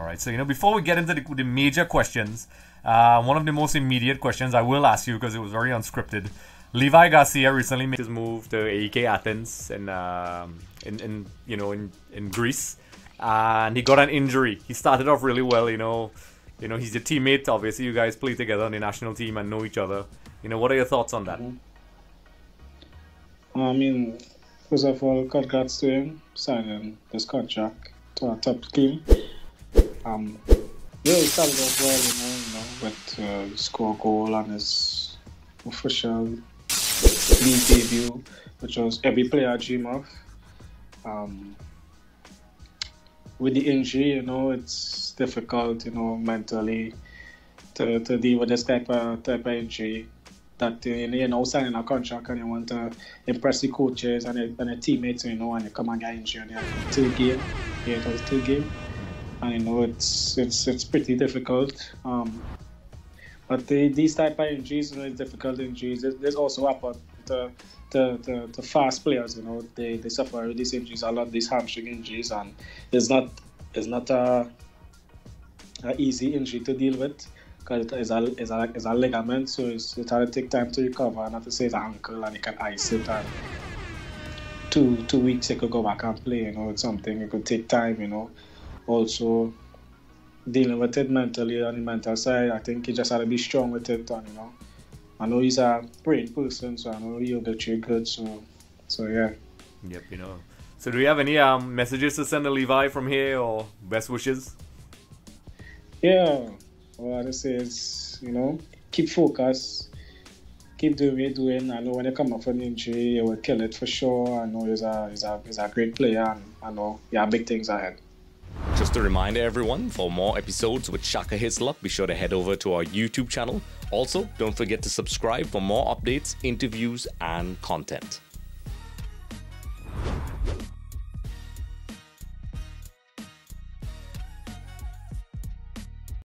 right. So, before we get into the major questions, one of the most immediate questions I will ask you because it was very unscripted. Levi Garcia recently made his move to AEK Athens in Greece, and he got an injury. He started off really well. He's your teammate. Obviously, you guys play together on the national team and know each other. What are your thoughts on that? I mean, first of all, congrats to him signing this contract to our top team. He started off well, with score goal on his official league debut, which was every player dream of. With the injury, it's difficult, mentally to deal with this type of injury. That signing a contract and you want to impress the coaches and the teammates, and you come and get injured in the third game. Yeah, it was the third game, and it's pretty difficult. But these type of injuries, difficult injuries. There's also happened to fast players. They suffer with these injuries a lot, these hamstring injuries, and it's not a easy injury to deal with. Because it's a ligament, so it will take time to recover. Not to say it's an ankle and you can ice it, and 2 weeks you could go back and play. It's something it could take time. Also dealing with it mentally on the mental side, I think he just had to be strong with it. And I know he's a praying person, so I know he'll get you good. So yeah. Yep, So do we have any messages to send to Levi from here or best wishes? Yeah. All I just say is, keep focused, keep doing what you're doing. I know when you come off an injury, you will kill it for sure. I know he's a great player, and I know you have big things ahead. Just a reminder, everyone, for more episodes with Shaka Hislop, be sure to head over to our YouTube channel. Also, don't forget to subscribe for more updates, interviews, and content.